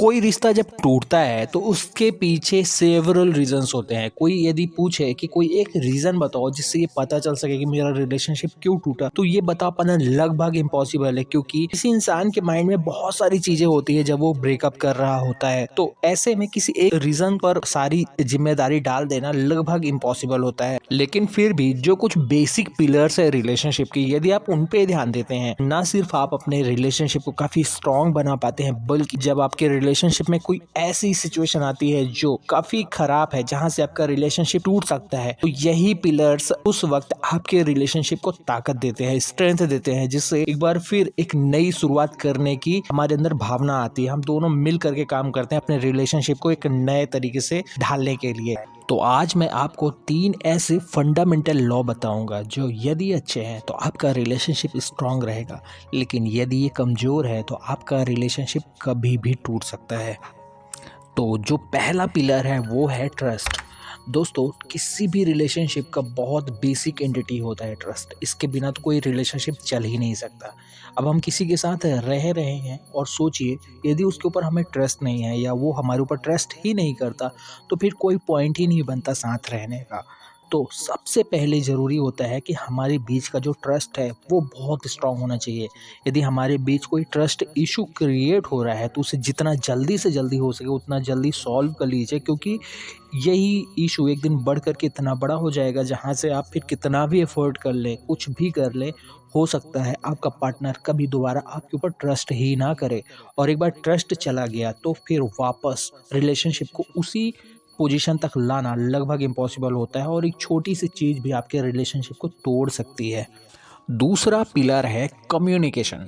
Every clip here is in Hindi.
कोई रिश्ता जब टूटता है तो उसके पीछे सेवरल रीजंस होते हैं। कोई यदि पूछे कि कोई एक रीजन बताओ जिससे ये पता चल सके कि मेरा रिलेशनशिप क्यों टूटा, तो ये बता पाना लगभग इम्पॉसिबल है, क्योंकि किसी इंसान के माइंड में बहुत सारी चीजें होती है जब वो ब्रेकअप कर रहा होता है। तो ऐसे में किसी एक रीजन पर सारी जिम्मेदारी डाल देना लगभग इम्पॉसिबल होता है। लेकिन फिर भी जो कुछ बेसिक पिलर्स है रिलेशनशिप की, यदि आप उन पे ध्यान देते हैं, ना सिर्फ आप अपने रिलेशनशिप को काफी स्ट्रांग बना पाते हैं, बल्कि जब आपके रिलेशनशिप में कोई ऐसी सिचुएशन आती है जो काफी खराब है, जहां से आपका रिलेशनशिप टूट सकता है, तो यही पिलर्स उस वक्त आपके रिलेशनशिप को ताकत देते हैं, स्ट्रेंथ देते हैं, जिससे एक बार फिर एक नई शुरुआत करने की हमारे अंदर भावना आती है। हम दोनों मिल करके काम करते हैं अपने रिलेशनशिप को एक नए तरीके से ढालने के लिए। तो आज मैं आपको 3 ऐसे फंडामेंटल लॉ बताऊंगा जो यदि अच्छे हैं तो आपका रिलेशनशिप स्ट्रांग रहेगा, लेकिन यदि ये कमज़ोर है तो आपका रिलेशनशिप कभी भी टूट सकता है। तो जो पहला पिलर है वो है ट्रस्ट। दोस्तों, किसी भी रिलेशनशिप का बहुत बेसिक एंटिटी होता है ट्रस्ट। इसके बिना तो कोई रिलेशनशिप चल ही नहीं सकता। अब हम किसी के साथ रह रहे हैं और सोचिए, यदि उसके ऊपर हमें ट्रस्ट नहीं है या वो हमारे ऊपर ट्रस्ट ही नहीं करता, तो फिर कोई पॉइंट ही नहीं बनता साथ रहने का। तो सबसे पहले ज़रूरी होता है कि हमारे बीच का जो ट्रस्ट है वो बहुत स्ट्रांग होना चाहिए। यदि हमारे बीच कोई ट्रस्ट इशू क्रिएट हो रहा है तो उसे जितना जल्दी से जल्दी हो सके उतना जल्दी सॉल्व कर लीजिए, क्योंकि यही इशू एक दिन बढ़ कर के इतना बड़ा हो जाएगा जहाँ से आप फिर कितना भी एफर्ट कर लें, कुछ भी कर लें, हो सकता है आपका पार्टनर कभी दोबारा आपके ऊपर ट्रस्ट ही ना करे। और एक बार ट्रस्ट चला गया तो फिर वापस रिलेशनशिप को उसी पोजीशन तक लाना लगभग इम्पॉसिबल होता है, और एक छोटी सी चीज़ भी आपके रिलेशनशिप को तोड़ सकती है। दूसरा पिलर है कम्युनिकेशन।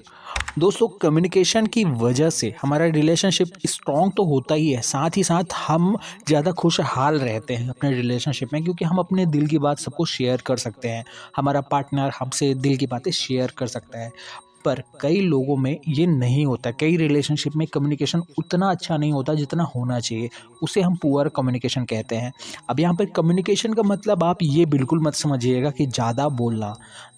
दोस्तों, कम्युनिकेशन की वजह से हमारा रिलेशनशिप स्ट्रॉन्ग तो होता ही है, साथ ही साथ हम ज़्यादा खुशहाल रहते हैं अपने रिलेशनशिप में, क्योंकि हम अपने दिल की बात सबको शेयर कर सकते हैं। हमारा पार्टनर हमसे दिल की बातें शेयर कर सकता है। पर कई लोगों में ये नहीं होता। कई रिलेशनशिप में कम्युनिकेशन उतना अच्छा नहीं होता जितना होना चाहिए। उसे हम पुअर कम्युनिकेशन कहते हैं। अब यहाँ पर कम्युनिकेशन का मतलब आप ये बिल्कुल मत समझिएगा कि ज़्यादा बोलना।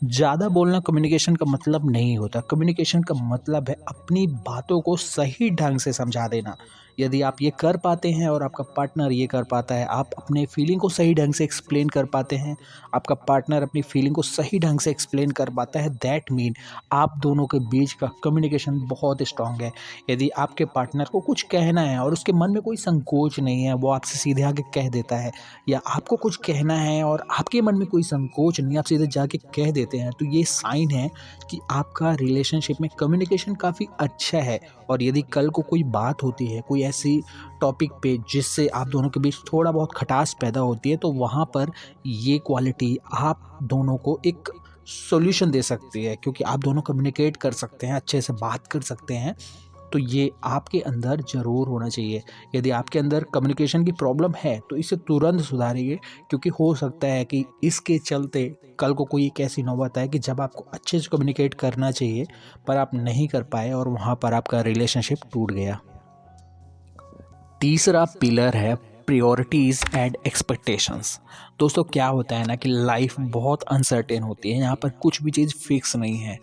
ज़्यादा बोलना कम्युनिकेशन का मतलब नहीं होता। कम्युनिकेशन का मतलब है अपनी बातों को सही ढंग से समझा देना। यदि आप ये कर पाते हैं और आपका पार्टनर ये कर पाता है, आप अपने फीलिंग को सही ढंग से एक्सप्लेन कर पाते हैं, आपका पार्टनर अपनी फीलिंग को सही ढंग से एक्सप्लेन कर पाता है, दैट मीन आप दोनों के बीच का कम्युनिकेशन बहुत स्ट्रांग है। यदि आपके पार्टनर को कुछ कहना है और उसके मन में कोई संकोच नहीं है, वो आपसे सीधे आके कह देता है, या आपको कुछ कहना है और आपके मन में कोई संकोच नहीं, आप सीधे जाके कह देते हैं, तो ये साइन है कि आपका रिलेशनशिप में कम्युनिकेशन काफ़ी अच्छा है। और यदि कल को कोई बात होती है, कोई ऐसी टॉपिक पे जिससे आप दोनों के बीच थोड़ा बहुत खटास पैदा होती है, तो वहाँ पर ये क्वालिटी आप दोनों को एक सॉल्यूशन दे सकती है, क्योंकि आप दोनों कम्युनिकेट कर सकते हैं, अच्छे से बात कर सकते हैं। तो ये आपके अंदर ज़रूर होना चाहिए। यदि आपके अंदर कम्युनिकेशन की प्रॉब्लम है तो इसे तुरंत सुधारिए, क्योंकि हो सकता है कि इसके चलते कल को कोई एक ऐसी नौबत आए कि जब आपको अच्छे से कम्युनिकेट करना चाहिए पर आप नहीं कर पाए और वहाँ पर आपका रिलेशनशिप टूट गया। तीसरा पिलर है प्रायोरिटीज़ एंड एक्सपेक्टेशंस। दोस्तों, क्या होता है ना कि लाइफ बहुत अनसर्टेन होती है, यहाँ पर कुछ भी चीज़ फिक्स नहीं है।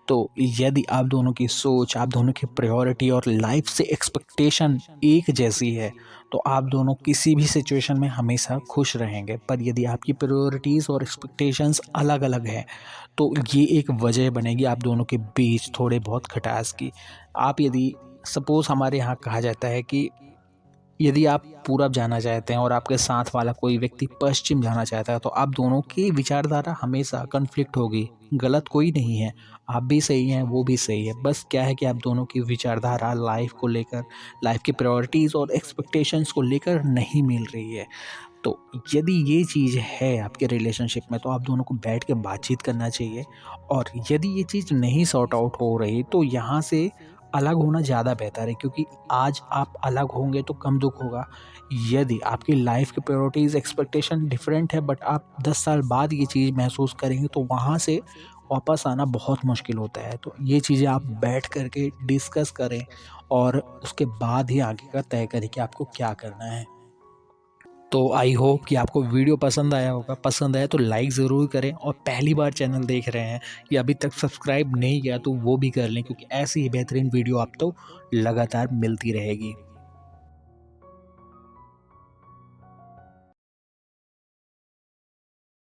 तो यदि आप दोनों की सोच, आप दोनों की प्रायोरिटी और लाइफ से एक्सपेक्टेशन एक जैसी है, तो आप दोनों किसी भी सिचुएशन में हमेशा खुश रहेंगे। पर यदि आपकी प्रायोरिटीज़ और एक्सपेक्टेशंस अलग अलग हैं, तो ये एक वजह बनेगी आप दोनों के बीच थोड़े बहुत खटास की। आप यदि सपोज़, हमारे यहाँ कहा जाता है कि यदि आप पूरब जाना चाहते हैं और आपके साथ वाला कोई व्यक्ति पश्चिम जाना चाहता है, तो आप दोनों की विचारधारा हमेशा कन्फ्लिक्ट होगी। गलत कोई नहीं है, आप भी सही हैं, वो भी सही है। बस क्या है कि आप दोनों की विचारधारा लाइफ को लेकर, लाइफ की प्रायोरिटीज़ और एक्सपेक्टेशंस को लेकर नहीं मिल रही है। तो यदि ये चीज़ है आपके रिलेशनशिप में, तो आप दोनों को बैठ के बातचीत करना चाहिए। और यदि ये चीज़ नहीं सॉर्ट आउट हो रही, तो यहाँ से अलग होना ज़्यादा बेहतर है, क्योंकि आज आप अलग होंगे तो कम दुख होगा। यदि आपकी लाइफ की प्रायोरिटीज़ एक्सपेक्टेशन डिफरेंट है, बट आप 10 साल बाद ये चीज़ महसूस करेंगे, तो वहाँ से वापस आना बहुत मुश्किल होता है। तो ये चीज़ें आप बैठ कर के डिस्कस करें और उसके बाद ही आगे का तय करें कि आपको क्या करना है। तो आई होप कि आपको वीडियो पसंद आया होगा। पसंद आया तो लाइक ज़रूर करें, और पहली बार चैनल देख रहे हैं या अभी तक सब्सक्राइब नहीं किया तो वो भी कर लें, क्योंकि ऐसी ही बेहतरीन वीडियो आप तो लगातार मिलती रहेगी।